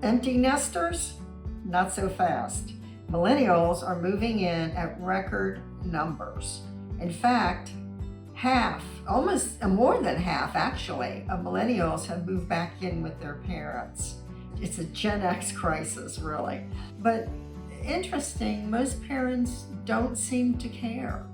Empty nesters? Not so fast. Millennials are moving in at record numbers. In fact, half, almost more than half actually, of millennials have moved back in with their parents. It's a Gen X crisis, really. But interesting, most parents don't seem to care.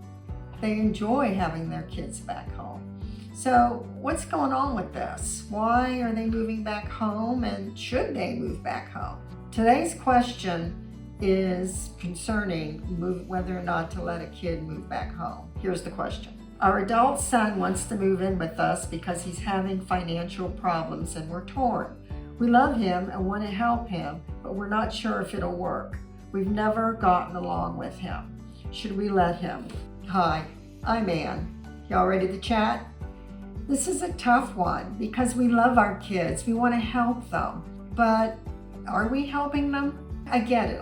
They enjoy having their kids back home. So what's going on with this? Why are they moving back home, and should they move back home? Today's question is concerning whether or not to let a kid move back home. Here's the question. Our adult son wants to move in with us because he's having financial problems and we're torn. We love him and want to help him, but we're not sure if it'll work. We've never gotten along with him. Should we let him? Hi, I'm Ann. Y'all ready to chat? This is a tough one because we love our kids. We want to help them, but are we helping them? I get it.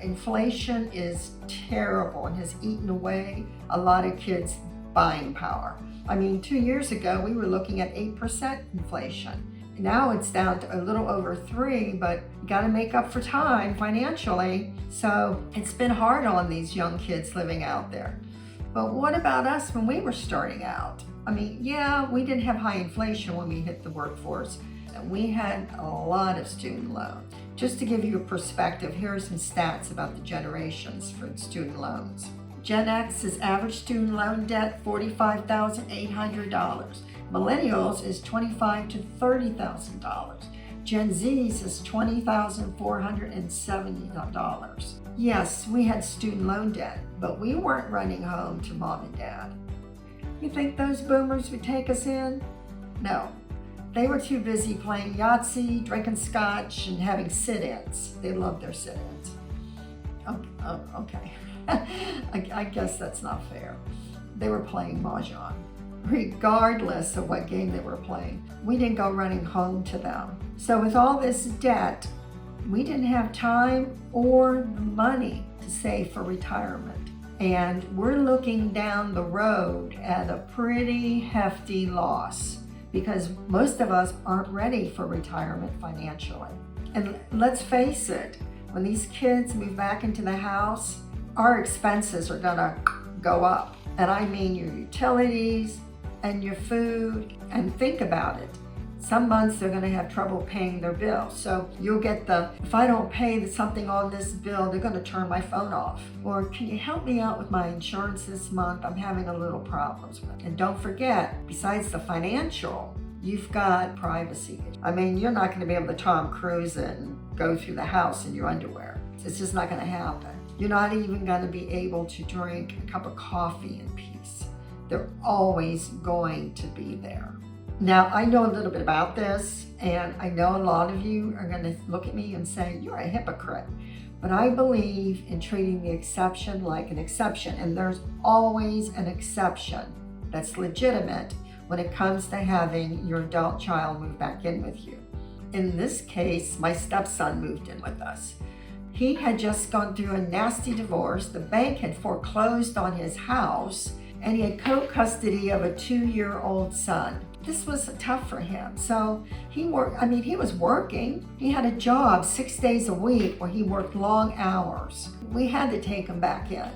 Inflation is terrible and has eaten away a lot of kids' buying power. I mean, 2 years ago, we were looking at 8% inflation. Now it's down to a little over 3, but you got to make up for time financially. So it's been hard on these young kids living out there. But what about us when we were starting out? I mean, yeah, we didn't have high inflation when we hit the workforce. We had a lot of student loans. Just to give you a perspective, here are some stats about the generations for student loans. Gen X's average student loan debt, $45,800. Millennials is $25,000 to $30,000. Gen Z's is $20,470. Yes, we had student loan debt, but we weren't running home to mom and dad. You think those boomers would take us in? No. They were too busy playing Yahtzee, drinking scotch, and having sit-ins. They loved their sit-ins. Okay. I guess that's not fair. They were playing Mahjong. Regardless of what game they were playing, we didn't go running home to them. So with all this debt, we didn't have time or the money to save for retirement. And we're looking down the road at a pretty hefty loss, because most of us aren't ready for retirement financially. And let's face it, when these kids move back into the house, our expenses are gonna go up. And I mean your utilities and your food. And think about it. Some months they're gonna have trouble paying their bills. So you'll get if I don't pay something on this bill, they're gonna turn my phone off. Or can you help me out with my insurance this month? I'm having a little problems with it. And don't forget, besides the financial, you've got privacy. I mean, you're not gonna be able to Tom Cruise it and go through the house in your underwear. It's just not gonna happen. You're not even gonna be able to drink a cup of coffee in peace. They're always going to be there. Now, I know a little bit about this, and I know a lot of you are going to look at me and say, you're a hypocrite. But I believe in treating the exception like an exception, and there's always an exception that's legitimate when it comes to having your adult child move back in with you. In this case, my stepson moved in with us. He had just gone through a nasty divorce. The bank had foreclosed on his house, and he had co-custody of a 2-year-old son. This was tough for him. So he was working. He had a job 6 days a week where he worked long hours. We had to take him back in.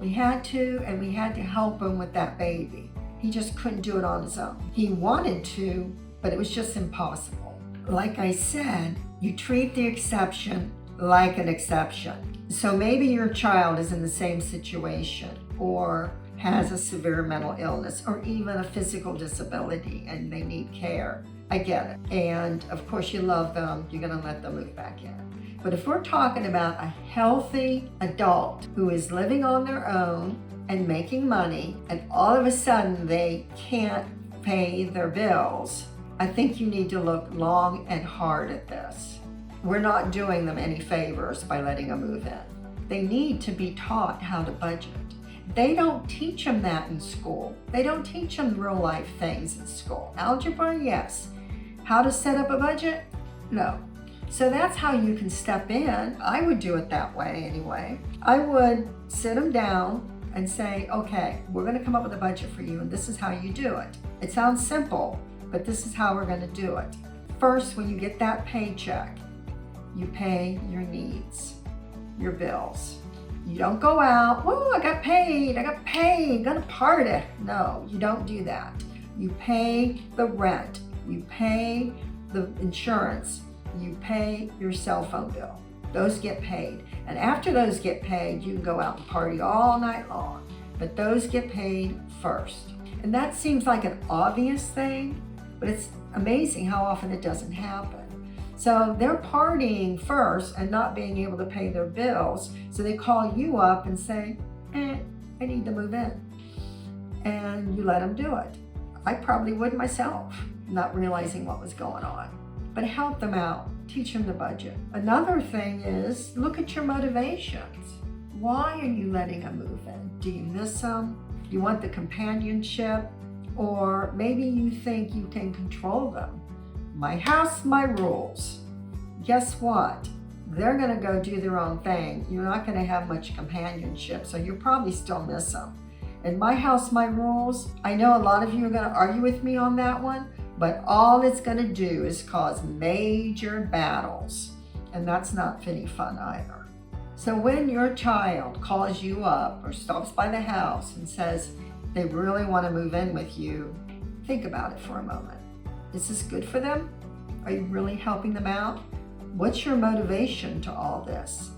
We had to, and we had to help him with that baby. He just couldn't do it on his own. He wanted to, but it was just impossible. Like I said, you treat the exception like an exception. So maybe your child is in the same situation, or has a severe mental illness, or even a physical disability, and they need care. I get it. And of course you love them, you're gonna let them move back in. But if we're talking about a healthy adult who is living on their own and making money, and all of a sudden they can't pay their bills, I think you need to look long and hard at this. We're not doing them any favors by letting them move in. They need to be taught how to budget. They don't teach them that in school. They don't teach them real life things in school. Algebra, yes. How to set up a budget? No. So that's how you can step in. I would do it that way anyway. I would sit them down and say, okay, we're gonna come up with a budget for you and this is how you do it. It sounds simple, but this is how we're gonna do it. First, when you get that paycheck, You pay your needs, your bills. You don't go out, whoa, I got paid, gonna party. No, you don't do that. You pay the rent, you pay the insurance, you pay your cell phone bill. Those get paid. And after those get paid, you can go out and party all night long. But those get paid first. And that seems like an obvious thing, but it's amazing how often it doesn't happen. So they're partying first and not being able to pay their bills. So they call you up and say, I need to move in. And you let them do it. I probably would myself, not realizing what was going on. But help them out, teach them the budget. Another thing is, look at your motivations. Why are you letting them move in? Do you miss them? You want the companionship? Or maybe you think you can control them. My house, my rules. Guess what? They're gonna go do their own thing. You're not gonna have much companionship, so you'll probably still miss them. In my house, my rules, I know a lot of you are gonna argue with me on that one, but all it's gonna do is cause major battles. And that's not any fun either. So when your child calls you up or stops by the house and says they really wanna move in with you, think about it for a moment. Is this good for them? Are you really helping them out? What's your motivation to all this?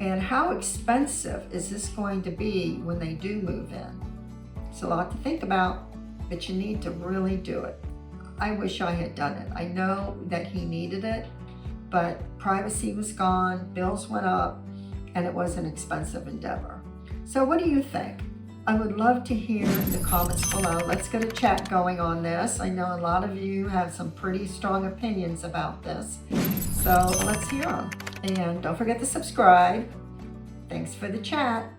And how expensive is this going to be when they do move in? It's a lot to think about, but you need to really do it. I wish I had done it. I know that he needed it, but privacy was gone, bills went up, and it was an expensive endeavor. So what do you think? I would love to hear in the comments below. Let's get a chat going on this. I know a lot of you have some pretty strong opinions about this. So let's hear them. And don't forget to subscribe. Thanks for the chat.